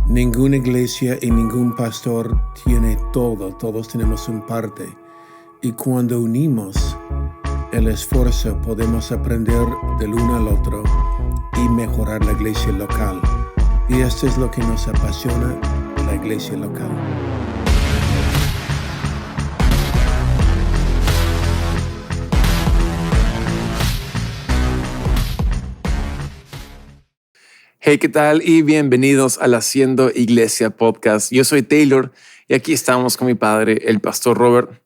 Ninguna iglesia y ningún pastor tiene todo, todos tenemos un parte. Y cuando unimos el esfuerzo podemos aprender del uno al otro y mejorar la iglesia local. Y esto es lo que nos apasiona, la iglesia local. Hey, ¿qué tal? Y bienvenidos al Haciendo Iglesia Podcast. Yo soy Taylor y aquí estamos con mi padre, el pastor Robert.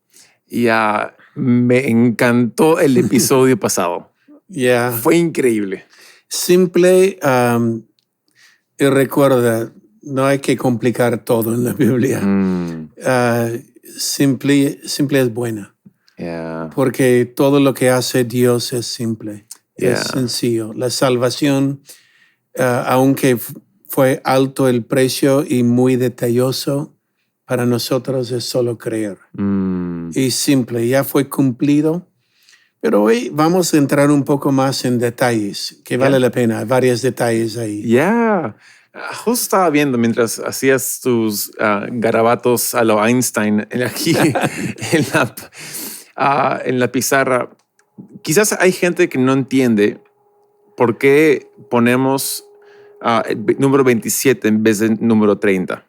Y me encantó el episodio pasado. Fue increíble. Simple y recuerda, no hay que complicar todo en la Biblia. Simple es buena. Porque todo lo que hace Dios es simple, es sencillo. La salvación, aunque fue alto el precio y muy detalloso, para nosotros es solo creer. Y simple, ya fue cumplido. Pero hoy vamos a entrar un poco más en detalles, que vale la pena. Hay varios detalles ahí. Justo estaba viendo mientras hacías tus garabatos a lo Einstein aquí en la pizarra. Quizás hay gente que no entiende por qué ponemos el número 27 en vez del número 30.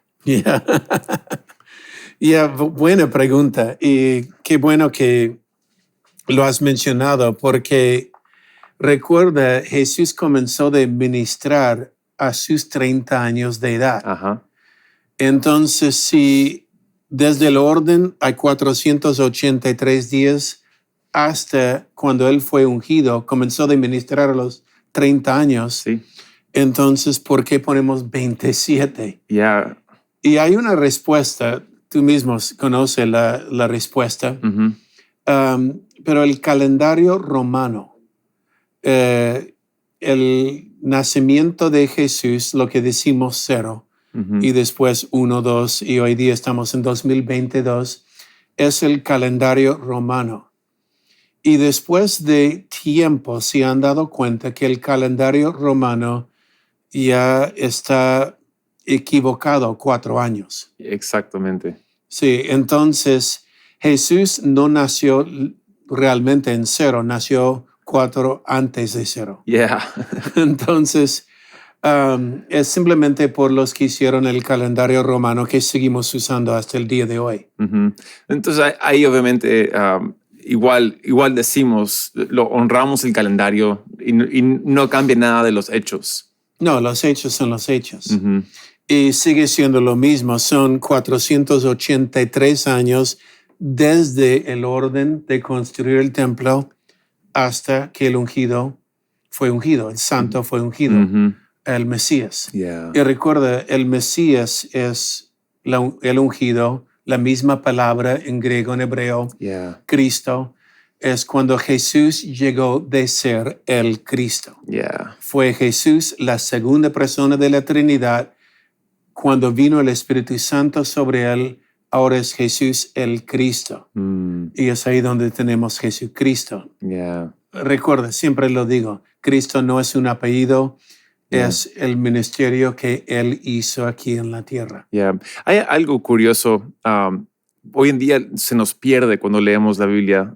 Buena pregunta. Y qué bueno que lo has mencionado, porque recuerda, Jesús comenzó de ministrar a sus 30 años de edad. Entonces, si desde el orden hay 483 días hasta cuando él fue ungido, comenzó de ministrar a los 30 años. Sí. Entonces, ¿por qué ponemos 27? Y hay una respuesta, tú mismo conoces la respuesta, pero el calendario romano, el nacimiento de Jesús, lo que decimos 0, y después 1, 2, y hoy día estamos en 2022, es el calendario romano. Y después de tiempo se han dado cuenta que el calendario romano ya está equivocado 4 años. Exactamente. Sí, entonces Jesús no nació realmente en 0, nació 4 antes de 0. Entonces, es simplemente por los que hicieron el calendario romano que seguimos usando hasta el día de hoy. Entonces, ahí obviamente igual decimos, lo honramos el calendario y no cambia nada de los hechos. No, los hechos son los hechos. Y sigue siendo lo mismo. Son 483 años desde el orden de construir el templo hasta que el ungido fue ungido, el santo fue ungido, el Mesías. Y recuerda, el Mesías es el ungido, la misma palabra en griego, en hebreo, Cristo. Es cuando Jesús llegó de ser el Cristo. Fue Jesús la segunda persona de la Trinidad. Cuando vino el Espíritu Santo sobre él, ahora es Jesús el Cristo. Y es ahí donde tenemos Jesucristo. Recuerda, siempre lo digo, Cristo no es un apellido, es el ministerio que Él hizo aquí en la tierra. Hay algo curioso. Hoy en día se nos pierde cuando leemos la Biblia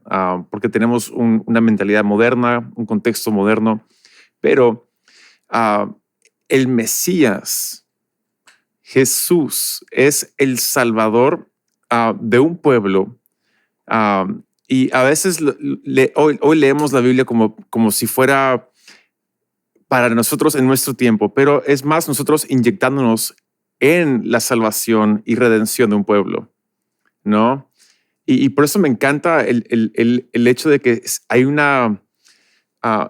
porque tenemos una mentalidad moderna, un contexto moderno, pero el Mesías, Jesús, es el Salvador de un pueblo y a veces hoy leemos la Biblia como si fuera para nosotros en nuestro tiempo, pero es más nosotros inyectándonos en la salvación y redención de un pueblo, ¿no? Y por eso me encanta el hecho de que hay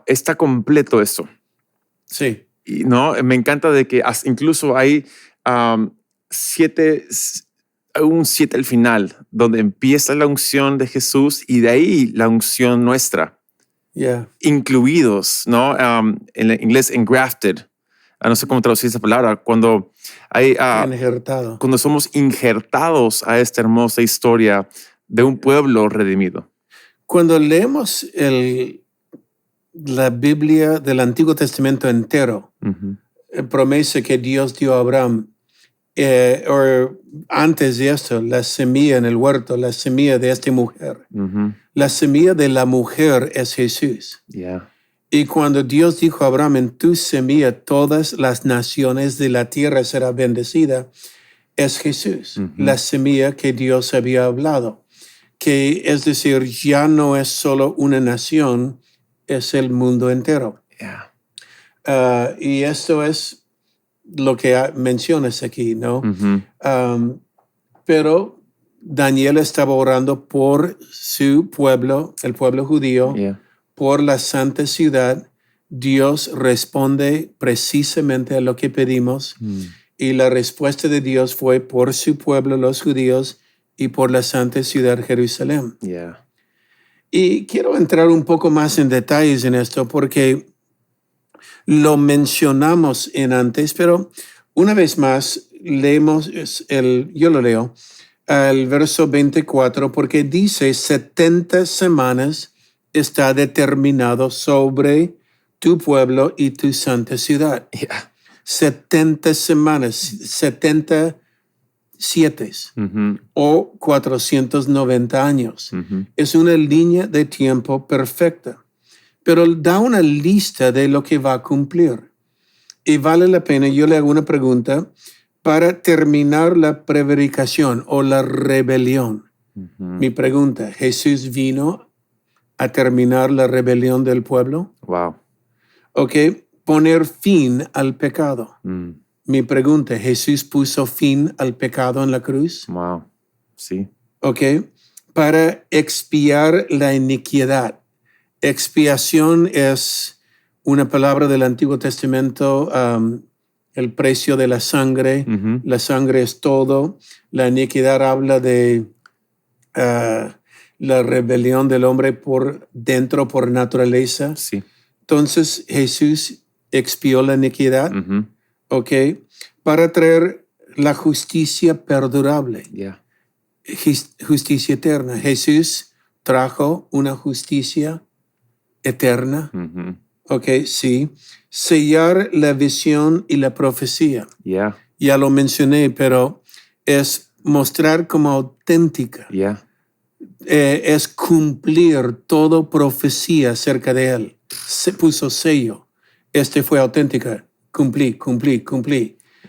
está completo esto. Sí. Y, ¿no? Me encanta de que incluso hay un 7 al final, donde empieza la unción de Jesús y de ahí la unción nuestra. Incluidos, ¿no? En inglés, engrafted. No sé cómo traducir esa palabra. Cuando cuando somos injertados a esta hermosa historia de un pueblo redimido. Cuando leemos la Biblia del Antiguo Testamento entero, promesa que Dios dio a Abraham, o antes de esto, la semilla en el huerto, la semilla de esta mujer. La semilla de la mujer es Jesús. Yeah. Y cuando Dios dijo a Abraham, en tu semilla todas las naciones de la tierra serán bendecidas, es Jesús, la semilla que Dios había hablado. Que es decir, ya no es solo una nación, es el mundo entero. Yeah. Y esto es lo que mencionas aquí, ¿no? Pero Daniel estaba orando por su pueblo, el pueblo judío, Yeah. por la santa ciudad. Dios responde precisamente a lo que pedimos. Y la respuesta de Dios fue por su pueblo, los judíos, y por la santa ciudad Jerusalén. Yeah. Y quiero entrar un poco más en detalles en esto porque lo mencionamos en antes, pero una vez más leemos, yo lo leo, el verso 24, porque dice 70 semanas está determinado sobre tu pueblo y tu santa ciudad. Yeah. 70 semanas, 70 siete o 490 años. Es una línea de tiempo perfecta, pero da una lista de lo que va a cumplir. Y vale la pena, yo le hago una pregunta para terminar la prevaricación o la rebelión. Mi pregunta, ¿Jesús vino a terminar la rebelión del pueblo? Wow. Ok, poner fin al pecado. Mi pregunta, ¿Jesús puso fin al pecado en la cruz? Wow. Sí. Ok, para expiar la iniquidad. Expiación es una palabra del Antiguo Testamento, el precio de la sangre. La sangre es todo. La iniquidad habla de la rebelión del hombre por dentro, por naturaleza. Sí. Entonces Jesús expió la iniquidad. Ok, para traer la justicia perdurable, Yeah. Justicia eterna. Jesús trajo una justicia eterna. Ok, sí. Sellar la visión y la profecía. Yeah. Ya lo mencioné, pero es mostrar como auténtica. Yeah. Es cumplir toda profecía acerca de él. Se puso sello. Fue auténtica. Cumplí.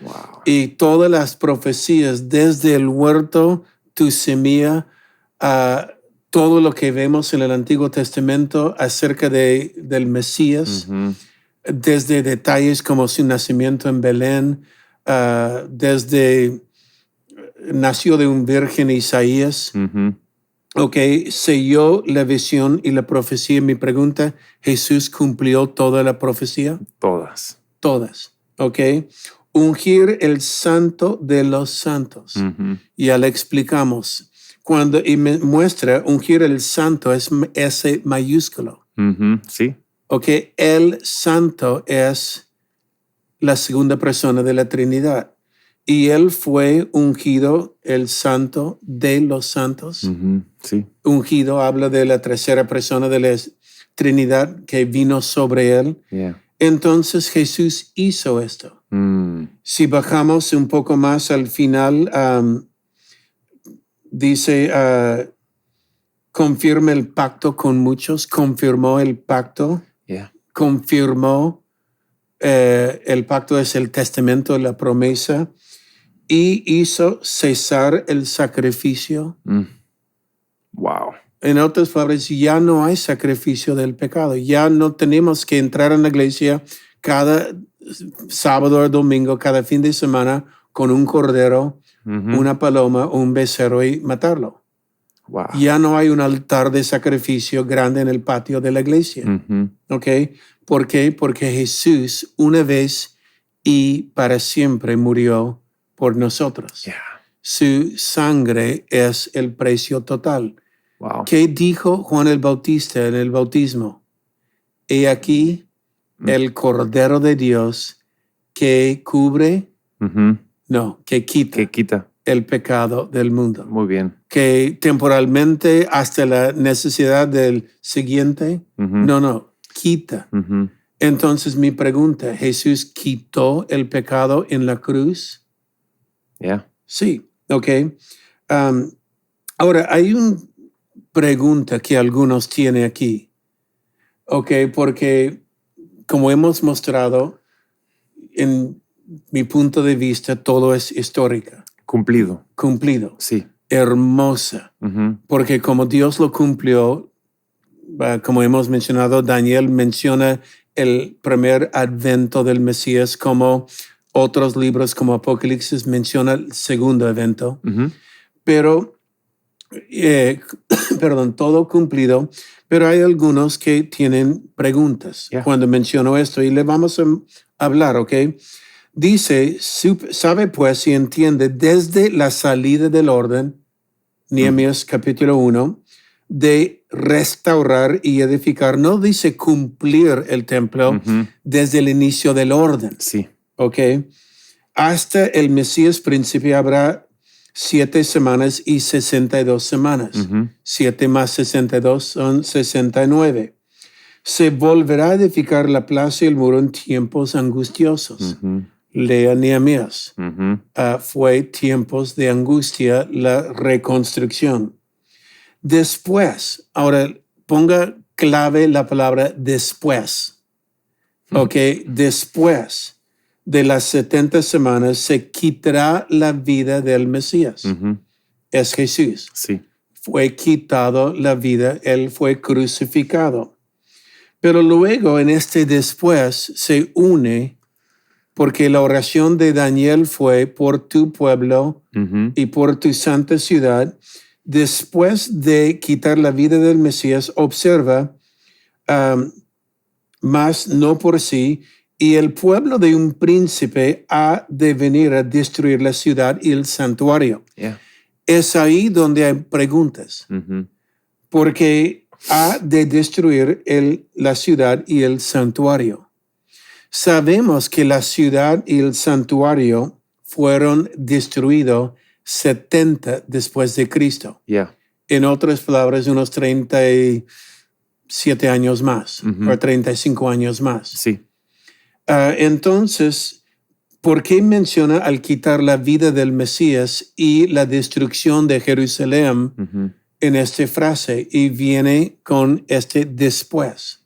Wow. Y todas las profecías, desde el huerto, tu semilla, todo lo que vemos en el Antiguo Testamento acerca del Mesías, desde detalles como su nacimiento en Belén, desde nació de un virgen Isaías. Ok, selló la visión y la profecía. Mi pregunta, ¿Jesús cumplió toda la profecía? Todas. Ok. Ungir el santo de los santos. Ya le explicamos. Y me muestra, ungir el santo es S mayúsculo. Sí. Ok. El santo es la segunda persona de la Trinidad. Y él fue ungido, el santo de los santos. Sí. Ungido habla de la tercera persona de la Trinidad que vino sobre él. Yeah. Entonces Jesús hizo esto. Si bajamos un poco más al final, dice, confirma el pacto con muchos, confirmó el pacto, Yeah. confirmó, el pacto es el testamento, la promesa, y hizo cesar el sacrificio. Wow. En otras palabras, ya no hay sacrificio del pecado. Ya no tenemos que entrar en la iglesia cada sábado o domingo, cada fin de semana, con un cordero, una paloma o un becerro y matarlo. Wow. Ya no hay un altar de sacrificio grande en el patio de la iglesia. ¿Ok? ¿Por qué? Porque Jesús una vez y para siempre murió por nosotros. Yeah. Su sangre es el precio total. Wow. ¿Qué dijo Juan el Bautista en el bautismo? He aquí el Cordero de Dios que cubre, que quita, Que quita. el pecado del mundo. Muy bien. Que temporalmente hasta la necesidad del siguiente, quita. Entonces mi pregunta, ¿Jesús quitó el pecado en la cruz? Yeah. Sí, ok. Ahora, hay una pregunta que algunos tienen aquí. Ok, porque como hemos mostrado, en mi punto de vista, todo es histórica. Cumplido. Sí. Hermosa. Porque como Dios lo cumplió, como hemos mencionado, Daniel menciona el primer advento del Mesías, como otros libros como Apocalipsis menciona el segundo evento. Pero, todo cumplido. Pero hay algunos que tienen preguntas cuando menciono esto y le vamos a hablar, ¿ok? Dice, sabe pues y entiende desde la salida del orden, Nehemías capítulo 1, de restaurar y edificar. No dice cumplir el templo desde el inicio del orden. Sí. ¿Ok? Hasta el Mesías príncipe habrá 7 semanas y 62 semanas. 7 más 62 son 69. Se volverá a edificar la plaza y el muro en tiempos angustiosos. Lea Nehemías. Fue tiempos de angustia la reconstrucción. Después, ahora ponga clave la palabra después. Ok, después de las 70 semanas se quitará la vida del Mesías. Es Jesús. Sí. Fue quitado la vida, él fue crucificado. Pero luego en este después se une, porque la oración de Daniel fue por tu pueblo y por tu santa ciudad. Después de quitar la vida del Mesías, observa, mas no por sí, y el pueblo de un príncipe ha de venir a destruir la ciudad y el santuario. Es ahí donde hay preguntas, porque ha de destruir la ciudad y el santuario. Sabemos que la ciudad y el santuario fueron destruidos 70 después de Cristo. En otras palabras, unos 37 años más, o 35 años más. Sí. Entonces, ¿por qué menciona al quitar la vida del Mesías y la destrucción de Jerusalén en esta frase? Y viene con este después.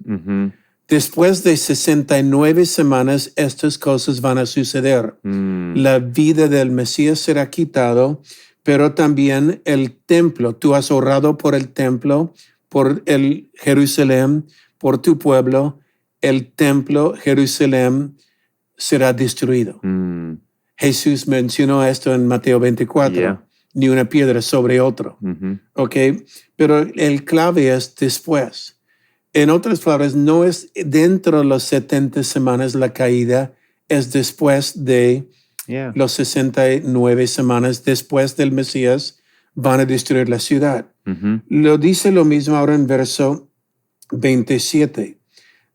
Después de 69 semanas, estas cosas van a suceder. La vida del Mesías será quitado, pero también el templo. Tú has orado por el templo, por el Jerusalén, por tu pueblo. El templo, Jerusalén, será destruido. Jesús mencionó esto en Mateo 24. Ni una piedra sobre otro. ¿Ok? Pero el clave es después. En otras palabras, no es dentro de las 70 semanas la caída, es después de los 69 semanas, después del Mesías, van a destruir la ciudad. Lo dice lo mismo ahora en verso 27.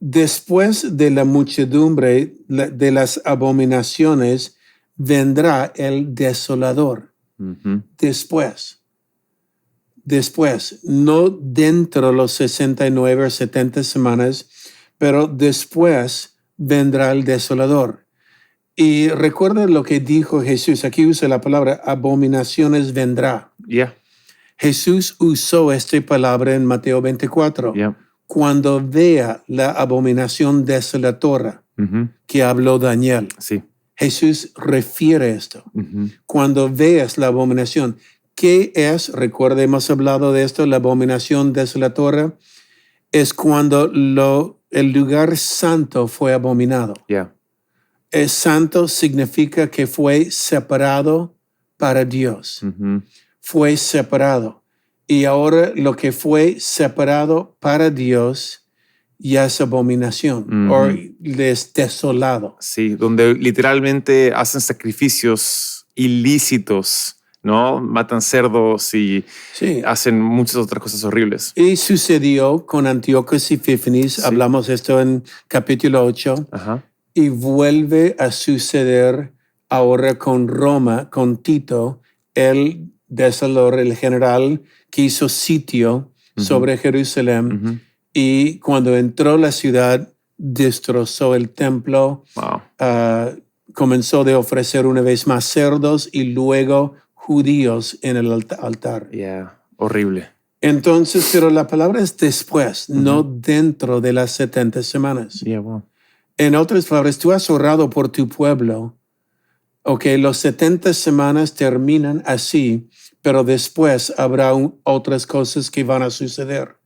Después de la muchedumbre de las abominaciones, vendrá el desolador. Después, no dentro de los 69 o 70 semanas, pero después vendrá el desolador. Y recuerda lo que dijo Jesús. Aquí usa la palabra abominaciones vendrá. Jesús usó esta palabra en Mateo 24. Cuando vea la abominación desoladora que habló Daniel. Jesús refiere esto. Cuando veas la abominación, ¿qué es? Recuerda, hemos hablado de esto, la abominación desoladora es cuando el lugar santo fue abominado. El santo significa que fue separado para Dios. Fue separado. Y ahora lo que fue separado para Dios ya es abominación o es desolado. Sí, donde literalmente hacen sacrificios ilícitos, ¿no? Matan cerdos y hacen muchas otras cosas horribles. Y sucedió con Antíocos Epífanes, hablamos esto en capítulo 8, y vuelve a suceder ahora con Roma, con Tito, el desolador, el general que hizo sitio sobre Jerusalén, y cuando entró a la ciudad, destrozó el templo, comenzó de ofrecer una vez más cerdos y luego judíos en el altar. Yeah, horrible. Entonces, pero la palabra es después, no dentro de las 70 semanas. Yeah, wow. En otras palabras, tú has orado por tu pueblo. Ok, los 70 semanas terminan así, pero después habrá otras cosas que van a suceder.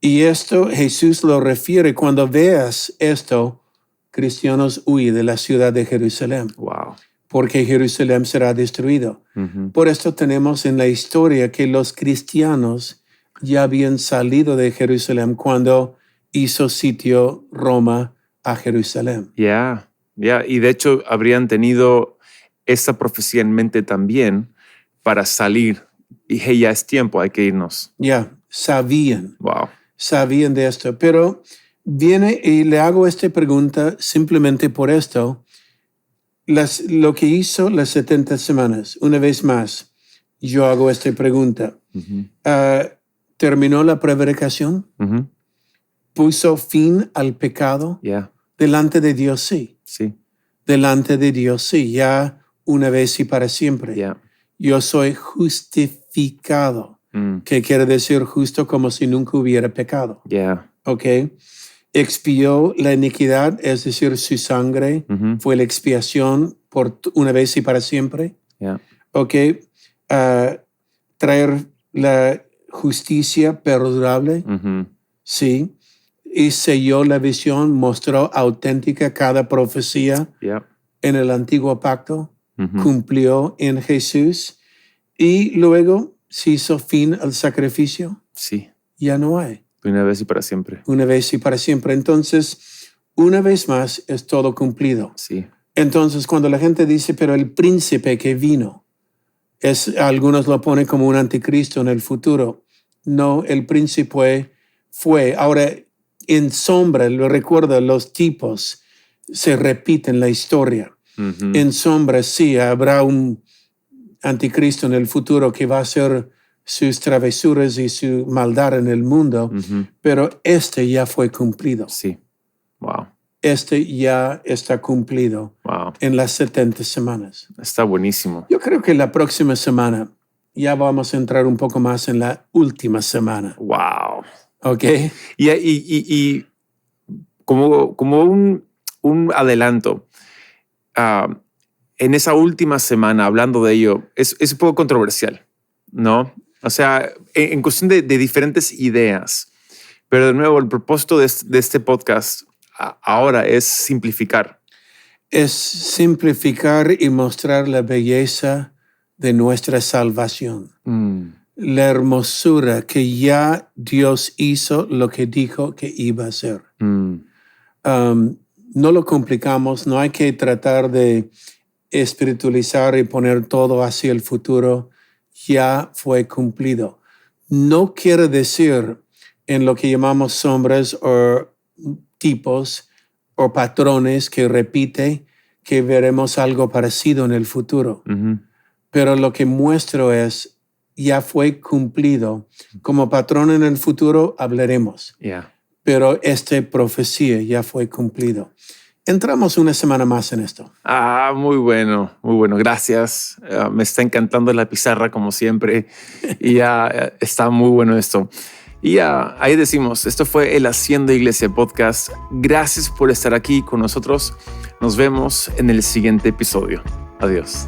Y esto Jesús lo refiere. Cuando veas esto, cristianos, huye de la ciudad de Jerusalén. Wow. Porque Jerusalén será destruido. Por esto tenemos en la historia que los cristianos ya habían salido de Jerusalén cuando hizo sitio Roma a Jerusalén. Yeah. Y de hecho habrían tenido esta profecía en mente también para salir. Y hey, ya es tiempo, hay que irnos. Sabían. Wow. Sabían de esto. Pero viene y le hago esta pregunta simplemente por esto. Lo que hizo las 70 semanas, una vez más, yo hago esta pregunta. ¿Terminó la prevaricación? ¿Puso fin al pecado? Delante de Dios, sí. Delante de Dios, sí. Ya una vez y para siempre. Yo soy justificado. Que quiere decir justo como si nunca hubiera pecado. ¿Ok? Expió la iniquidad, es decir, su sangre fue la expiación por una vez y para siempre. ¿Ok? Traer la justicia perdurable. Sí. Y selló la visión, mostró auténtica cada profecía en el antiguo pacto. Cumplió en Jesús. Y luego se hizo fin al sacrificio. Sí. Ya no hay. Una vez y para siempre. Una vez y para siempre. Entonces, una vez más es todo cumplido. Sí. Entonces, cuando la gente dice, pero el príncipe que vino, algunos lo ponen como un anticristo en el futuro. No, el príncipe fue. Ahora, en sombra, lo recuerda, los tipos se repiten la historia. En sombra, sí, habrá un anticristo en el futuro que va a ser sus travesuras y su maldad en el mundo, pero este ya fue cumplido. Sí. Wow. Este ya está cumplido en las 70 semanas. Está buenísimo. Yo creo que la próxima semana ya vamos a entrar un poco más en la última semana. Wow. ¿Ok? Y como un adelanto, en esa última semana, hablando de ello, es un poco controversial, ¿no? O sea, en cuestión de diferentes ideas. Pero de nuevo, el propósito de este podcast ahora es simplificar. Es simplificar y mostrar la belleza de nuestra salvación. La hermosura que ya Dios hizo lo que dijo que iba a hacer. No lo complicamos, no hay que tratar de espiritualizar y poner todo hacia el futuro. Ya fue cumplido. No quiere decir en lo que llamamos sombras o tipos o patrones que repite que veremos algo parecido en el futuro. Pero lo que muestro es ya fue cumplido. Como patrón en el futuro hablaremos. Pero esta profecía ya fue cumplido. Entramos una semana más en esto. Muy bueno, muy bueno. Gracias. Me está encantando la pizarra como siempre y está muy bueno esto. Y ahí decimos, esto fue el Haciendo Iglesia Podcast. Gracias por estar aquí con nosotros. Nos vemos en el siguiente episodio. Adiós.